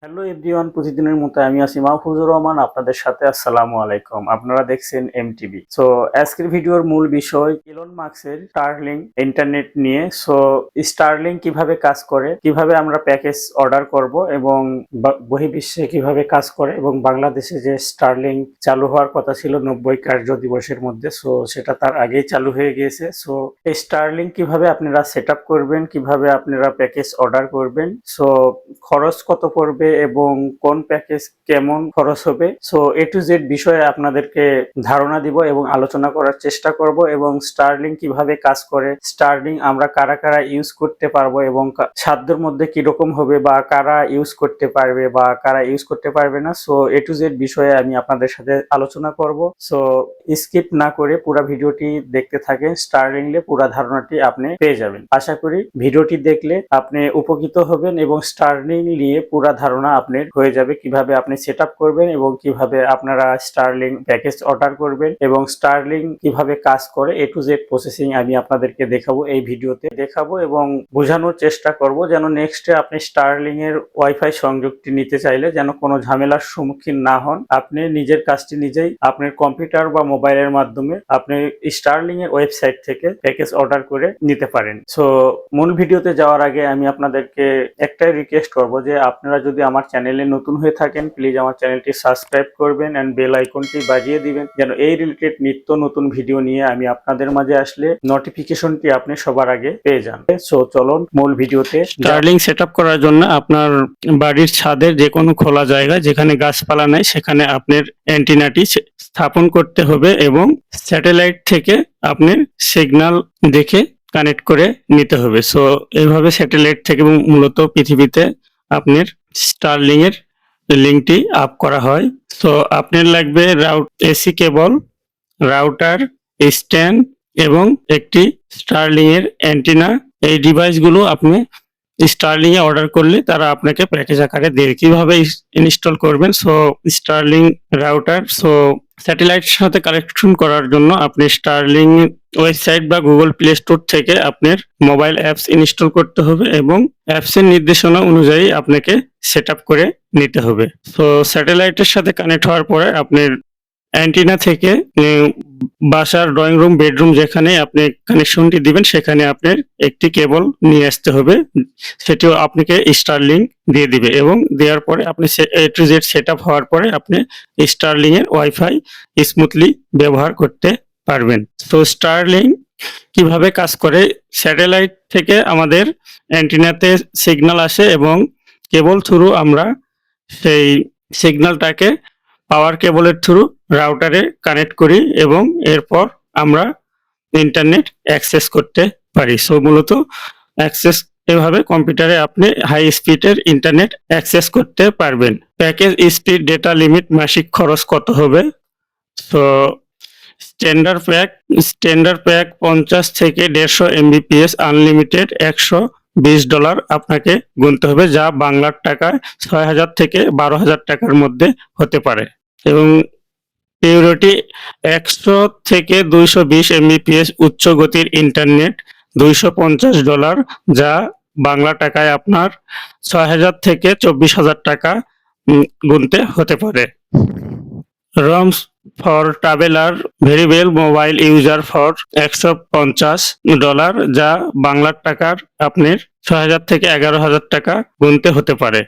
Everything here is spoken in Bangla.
হ্যালো এভরিওয়ান, প্রতিদিনের মতো আমি আছি মাহফুজুর রহমান আপনাদের সাথে। আসসালামু আলাইকুম। আপনারা দেখছেন এমটিভি। সো আজকের ভিডিওর মূল বিষয় ইলন মাস্কের স্টারলিং ইন্টারনেট নিয়ে। সো স্টারলিং কিভাবে কাজ করে, কিভাবে আমরা প্যাকেজ অর্ডার করব এবং বহির্বিশ্বে কিভাবে কাজ করে এবং বাংলাদেশে যে স্টারলিং চালু হওয়ার কথা ছিল 90 কার্য দিবসের মধ্যে, সো সেটা তার আগেই চালু হয়ে গিয়েছে। সো এই স্টারলিং কিভাবে আপনারা সেট আপ করবেন, কিভাবে আপনারা প্যাকেজ অর্ডার করবেন, সো খরচ কত পড়বে এবং কোন প্যাকেজ কেমন খরচ হবে, সো এ টু জেড বিষয়ে আপনাদেরকে ধারণা দিব এবং আলোচনা করার চেষ্টা করব। এবং স্টারলিং কিভাবে কাজ করে, স্টারলিং আমরা কারা কারা ইউজ করতে পারবো এবং সাধ্যের মধ্যে কিরকম হবে, বা কারা ইউজ করতে পারবে বা কারা ইউজ করতে পারবে না, সো এ টু জেড বিষয়ে আমি আপনাদের সাথে আলোচনা করব। সো স্কিপ না করে পুরো ভিডিওটি দেখতে থাকেন। স্টারলিং এর পুরো ধারণাটি আপনি পেয়ে যাবেন। আশা করি ভিডিওটি দেখলে আপনি উপকৃত হবেন এবং স্টারলিং নিয়ে পুরো ধারণা আপনার হয়ে যাবে, কিভাবে আপনি সেট আপ করবেন এবং কিভাবে আপনারা স্টারলিং প্যাকেজ অর্ডার করবেন এবং স্টারলিং কিভাবে কাজ করে। এ টু জেড প্রসেসিং আমি আপনাদেরকে দেখাবো, এই ভিডিওতে দেখাবো এবং বোঝানোর চেষ্টা করব, যেন নেক্সটে আপনি স্টারলিং এর ওয়াইফাই সংযোগটি নিতে চাইলে যেন কোনো ঝামেলার সম্মুখীন না হন। আপনি নিজের কাজটি নিজেই আপনার কম্পিউটার বা মোবাইলের মাধ্যমে আপনি স্টারলিং এর ওয়েবসাইট থেকে প্যাকেজ অর্ডার করে নিতে পারেন। সো মূল ভিডিওতে যাওয়ার আগে আমি আপনাদেরকে একটাই রিকোয়েস্ট করব যে আপনারা যদি আমার চ্যানেলে নতুন হয়ে থাকেন, প্লিজ আমার চ্যানেলটি সাবস্ক্রাইব করবেন এন্ড বেল আইকনটি বাজিয়ে দিবেন, যেন এই রিলেটেড নিত্য নতুন ভিডিও নিয়ে আমি আপনাদের মাঝে আসলে নোটিফিকেশনটি আপনি সবার আগে পেয়ে যান। সো চলুন মূল ভিডিওতে। স্টারলিং সেটআপ করার জন্য আপনার বাড়ির ছাদের যে কোনো খোলা জায়গা যেখানে গাছপালা নাই সেখানে আপনার অ্যান্টিনাটি স্থাপন করতে হবে এবং স্যাটেলাইট থেকে আপনার সিগন্যাল দেখে কানেক্ট করে নিতে হবে। সো এইভাবে স্যাটেলাইট থেকে মূলত পৃথিবীতে আপনার স্টারলিং এর লিঙ্কটি আপ করা হয়। সো আপনার লাগবে এসি কেবল, রাউটার, স্ট্যান্ড এবং একটি স্টারলিং এর অ্যান্টিনা। এই ডিভাইসগুলো আপনি স্টারলিং এ অর্ডার করলে তারা আপনাকে প্যাকেজ আকারে দেবে। কিভাবে ইনস্টল করবেন, সো স্টারলিং রাউটার, সো স্যাটেলাইটের সাথে কানেকশন করার জন্য আপনি স্টারলিং ওয়েবসাইট বা গুগল প্লে স্টোর থেকে আপনার মোবাইল অ্যাপস ইনস্টল করতে হবে এবং অ্যাপসের নির্দেশনা অনুযায়ী আপনাকে সেট আপ করে নিতে হবে। সো স্যাটেলাইটের সাথে কানেক্ট হওয়ার পরে আপনার অ্যান্টিনা থেকে বাসার ড্রয়িং রুম, বেডরুম যেখানে আপনি কানেকশনটি দিবেন সেখানে আপনার একটি কেবল নিয়ে আসতে হবে, সেটিও আপনাকে স্টারলিং দিয়ে দিবে এবং দেওয়ার পরে আপনি এ টু জেড সেট আপ হওয়ার পরে আপনি স্টারলিং এর ওয়াইফাই স্মুথলি ব্যবহার করতে পারবেন। তো স্টারলিং কিভাবে কাজ করে, স্যাটেলাইট থেকে আমাদের অ্যান্টিনাতে সিগন্যাল আসে এবং কেবল থ্রু আমরা সেই সিগন্যালটাকে পাওয়ার কেবলের থ্রু রাউটারে কানেক্ট করি এবং এরপর আমরা ইন্টারনেট অ্যাক্সেস করতে পারি। সো মূলত অ্যাক্সেস এভাবে কম্পিউটারে আপনি হাই স্পিডের ইন্টারনেট অ্যাক্সেস করতে পারবেন। প্যাকেজ স্পিড, ডেটা লিমিট, মাসিক খরচ কত হবে? সো স্ট্যান্ডার্ড প্যাক 50 থেকে 150 এমবিপিএস, আনলিমিটেড $120 আপনাকে গুনতে হবে, যা বাংলার টাকায় 6000 থেকে 12000 টাকার মধ্যে হতে পারে। এবং প্রায়োরিটি 100 থেকে 220 এমবিপিএস উচ্চ গতির ইন্টারনেট $250, যা বাংলা টাকায় আপনার 6000 থেকে 24000 টাকা গুনতে হতে পারে। Roams for traveller variable mobile user for $150, যা বাংলার টাকার আপনার 6000 থেকে 11000 টাকা গুনতে হতে পারে।